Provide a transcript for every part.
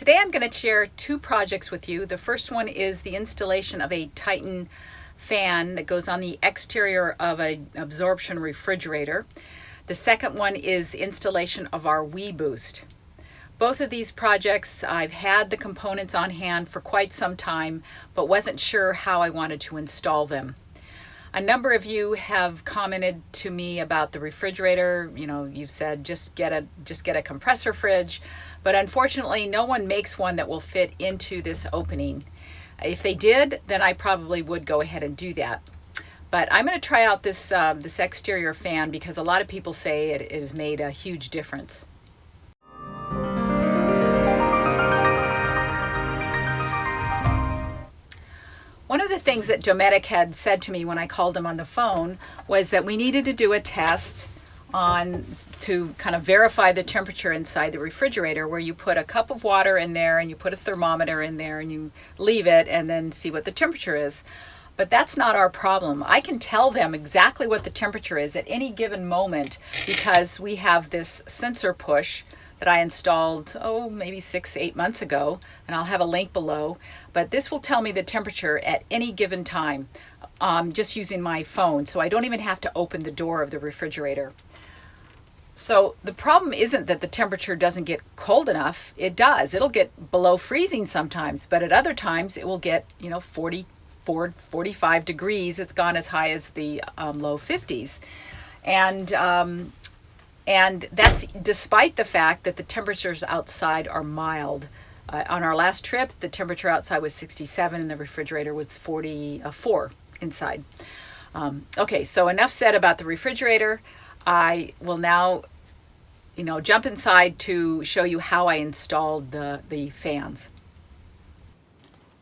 Today I'm going to share two projects with you. The first one is the installation of a Titan fan that goes on the exterior of an absorption refrigerator. The second one is the installation of our WeBoost. Both of these projects, I've had the components on hand for quite some time, but wasn't sure how I wanted to install them. A number of you have commented to me about the refrigerator. You've said just get a compressor fridge, but unfortunately no one makes one that will fit into this opening. If they did, then I probably would go ahead and do that. But I'm going to try out this exterior fan because a lot of people say it has made a huge difference. One of the things that Dometic had said to me when I called them on the phone was that we needed to do a test to kind of verify the temperature inside the refrigerator, where you put a cup of water in there and you put a thermometer in there and you leave it and then see what the temperature is. But that's not our problem. I can tell them exactly what the temperature is at any given moment because we have this sensor push that I installed, maybe 6-8 months ago, and I'll have a link below. But this will tell me the temperature at any given time, just using my phone, so I don't even have to open the door of the refrigerator. So the problem isn't that the temperature doesn't get cold enough. It does. It'll get below freezing sometimes, but at other times it will get 44, 45 degrees. It's gone as high as the low 50s. And that's despite the fact that the temperatures outside are mild. On our last trip, the temperature outside was 67 and the refrigerator was 44 inside. Okay, so enough said about the refrigerator. I will now, jump inside to show you how I installed the fans.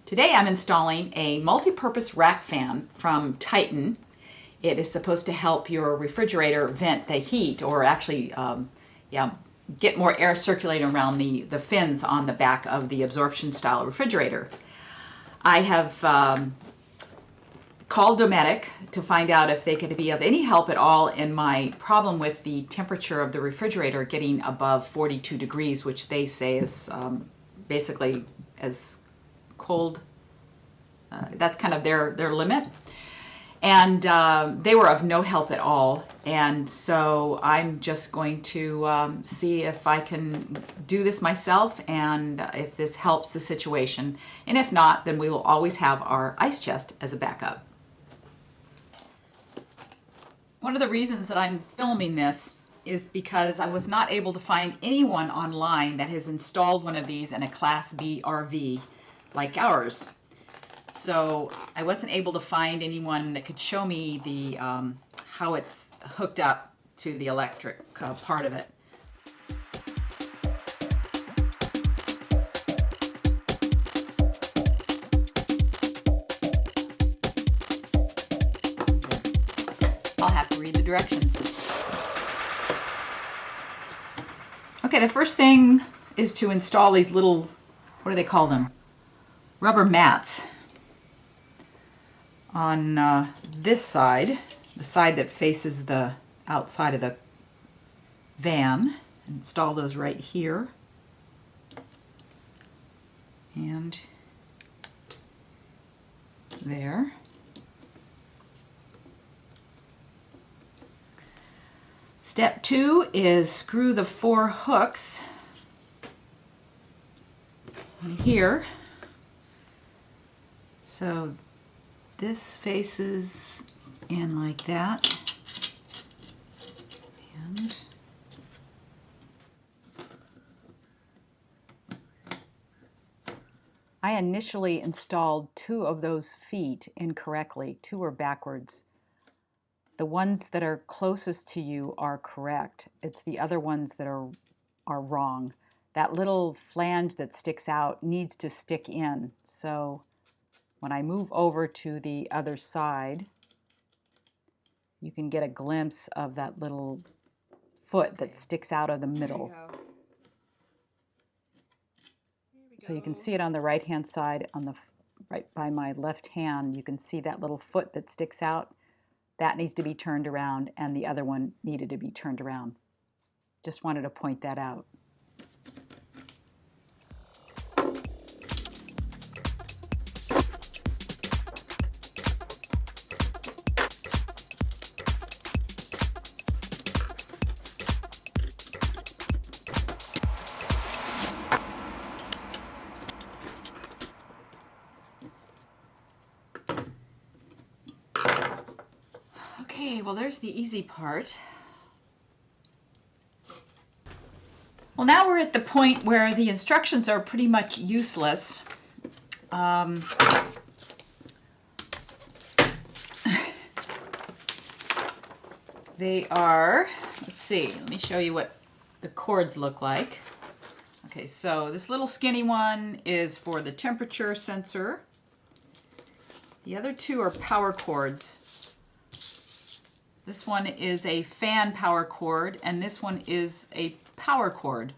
Today I'm installing a multi-purpose rack fan from Titan. It is supposed to help your refrigerator vent the heat, or actually get more air circulating around the fins on the back of the absorption style refrigerator. I have called Dometic to find out if they could be of any help at all in my problem with the temperature of the refrigerator getting above 42 degrees, which they say is basically as cold. That's kind of their limit. And they were of no help at all. And so I'm just going to see if I can do this myself and if this helps the situation. And if not, then we will always have our ice chest as a backup. One of the reasons that I'm filming this is because I was not able to find anyone online that has installed one of these in a Class B RV like ours. So I wasn't able to find anyone that could show me the how it's hooked up to the electric part of it. I'll have to read the directions. Okay, the first thing is to install these little, what do they call them? Rubber mats. On this side, the side that faces the outside of the van. Install those right here. And there. Step 2 is screw the 4 hooks in here. So this faces in like that, and I initially installed 2 of those feet incorrectly. 2 were backwards. The ones that are closest to you are correct. It's the other ones that are wrong. That little flange that sticks out needs to stick in. So when I move over to the other side, you can get a glimpse of that little foot that sticks out of the middle. So you can see it on the right-hand side, right by my left hand. You can see that little foot that sticks out. That needs to be turned around, and the other one needed to be turned around. Just wanted to point that out. Okay, well there's the easy part. Well, now we're at the point where the instructions are pretty much useless. They are, let's see, let me show you what the cords look like. Okay, so this little skinny one is for the temperature sensor. The other two are power cords. This one is a fan power cord, and this one is a power cord.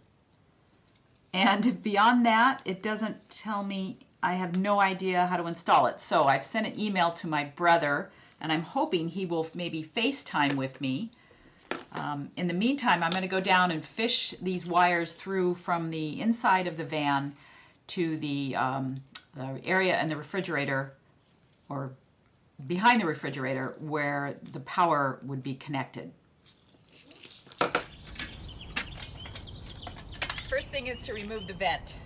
And beyond that, it doesn't tell me, I have no idea how to install it. So I've sent an email to my brother, and I'm hoping he will maybe FaceTime with me. In the meantime, I'm going to go down and fish these wires through from the inside of the van to the area in the refrigerator, or behind the refrigerator, where the power would be connected. First thing is to remove the vent.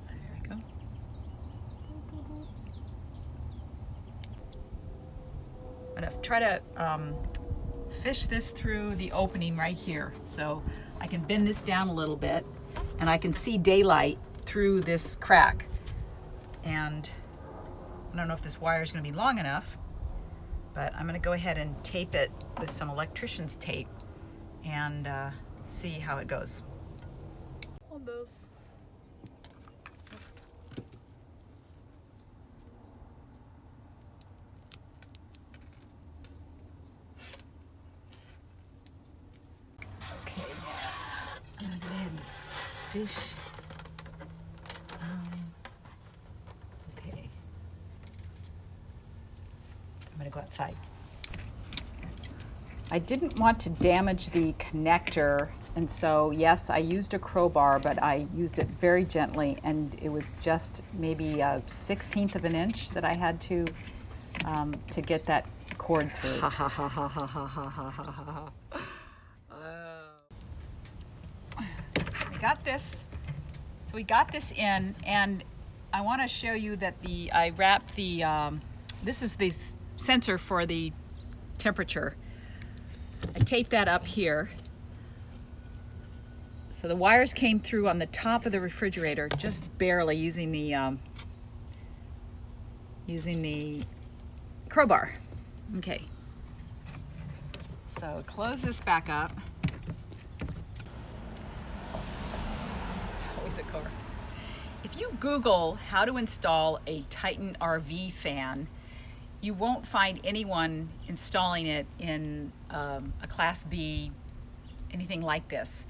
There we go. I'm going to try to fish this through the opening right here. So I can bend this down a little bit and I can see daylight through this crack. And I don't know if this wire is going to be long enough, but I'm going to go ahead and tape it with some electrician's tape and see how it goes. Hold those. Oops. Okay, I'm going to go ahead and fish. Okay. I'm going to go outside. I didn't want to damage the connector, and so yes, I used a crowbar, but I used it very gently, and it was just maybe a 1/16 of an inch that I had to get that cord through. Ha ha ha ha ha ha ha ha ha ha. We got this. So we got this in, and I want to show you that I wrapped the. This is the sensor for the temperature. I taped that up here. So the wires came through on the top of the refrigerator, just barely, using the crowbar. Okay. So close this back up. It's always a car. If you Google how to install a Titan RV fan, you won't find anyone installing it in a Class B, anything like this.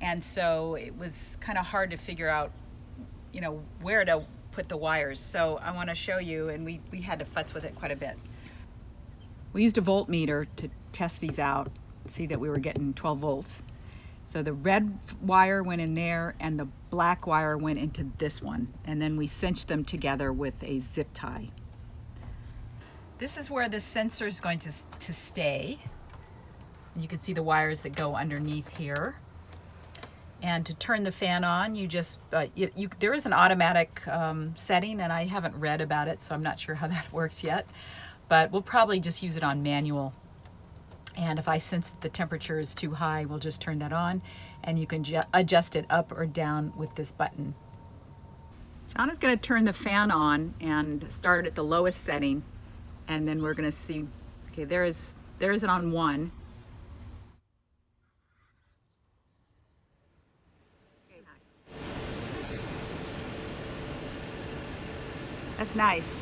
And so it was kind of hard to figure out, you know, where to put the wires. So I want to show you, and we had to futz with it quite a bit. We used a voltmeter to test these out, see that we were getting 12 volts. So the red wire went in there and the black wire went into this one. And then we cinched them together with a zip tie. This is where the sensor is going to stay. You can see the wires that go underneath here. And to turn the fan on, you just, there is an automatic setting, and I haven't read about it, so I'm not sure how that works yet. But we'll probably just use it on manual. And if I sense that the temperature is too high, we'll just turn that on, and you can adjust it up or down with this button. John is going to turn the fan on and start at the lowest setting. And then we're going to see, okay, there is it on 1. That's nice.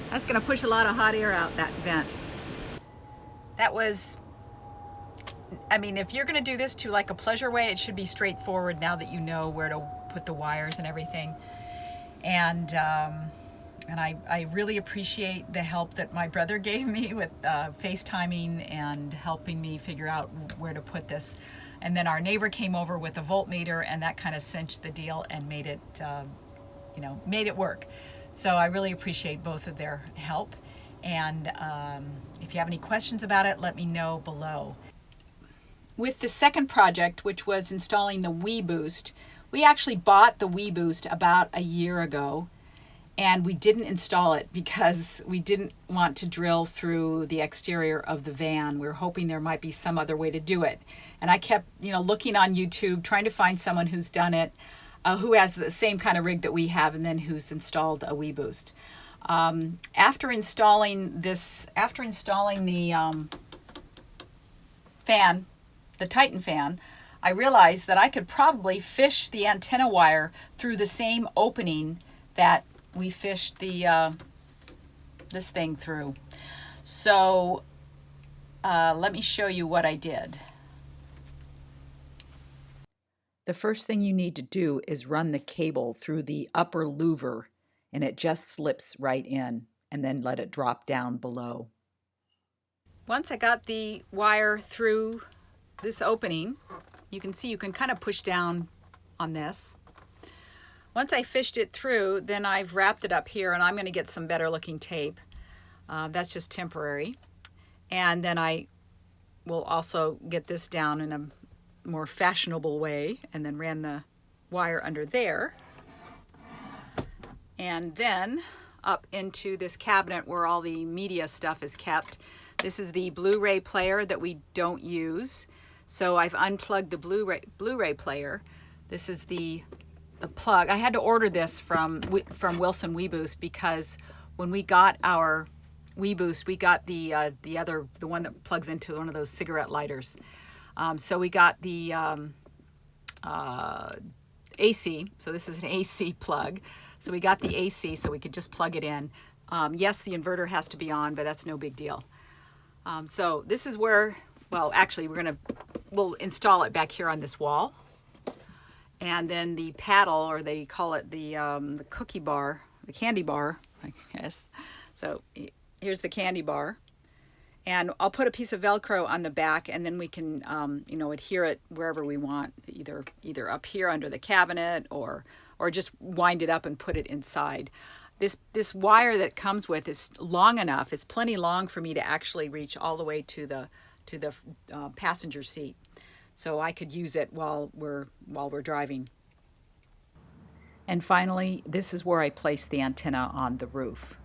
That's going to push a lot of hot air out that vent. That was, I mean, if you're going to do this to like a pleasure way, it should be straightforward now that you know where to put the wires and everything. And I really appreciate the help that my brother gave me with FaceTiming and helping me figure out where to put this. And then our neighbor came over with a voltmeter, and that kind of cinched the deal and made it, made it work. So I really appreciate both of their help. And if you have any questions about it, let me know below. With the second project, which was installing the WeBoost, We actually bought the WeBoost about a year ago, and we didn't install it because we didn't want to drill through the exterior of the van. We were hoping there might be some other way to do it. And I kept, looking on YouTube, trying to find someone who's done it, who has the same kind of rig that we have, and then who's installed a WeBoost. After installing the fan, the Titan fan, I realized that I could probably fish the antenna wire through the same opening that we fished the this thing through. So let me show you what I did. The first thing you need to do is run the cable through the upper louver, and it just slips right in, and then let it drop down below. Once I got the wire through this opening, you can see you can kind of push down on this. Once I fished it through, then I've wrapped it up here, and I'm going to get some better looking tape. That's just temporary. And then I will also get this down in a more fashionable way, and then ran the wire under there. And then up into this cabinet where all the media stuff is kept. This is the Blu-ray player that we don't use. So I've unplugged the Blu-ray player. This is the plug. I had to order this from Wilson WeBoost because when we got our WeBoost, we got the one that plugs into one of those cigarette lighters. So we got the AC. So this is an AC plug. So we got the AC so we could just plug it in. Yes, the inverter has to be on, but that's no big deal. So this is where, well, actually we'll install it back here on this wall. And then the paddle, or they call it the cookie bar, the candy bar, I guess. So here's the candy bar. And I'll put a piece of Velcro on the back, and then we can, adhere it wherever we want, either up here under the cabinet, or just wind it up and put it inside. This wire that it comes with is long enough. It's plenty long for me to actually reach all the way to the passenger seat. So I could use it while we're driving. And finally, this is where I place the antenna on the roof.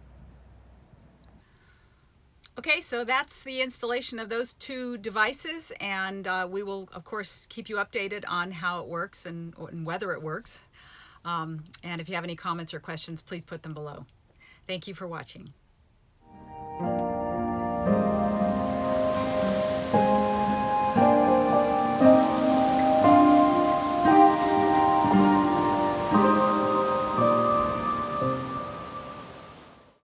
Okay, so that's the installation of those two devices, and we will, of course, keep you updated on how it works and whether it works. And if you have any comments or questions, please put them below. Thank you for watching.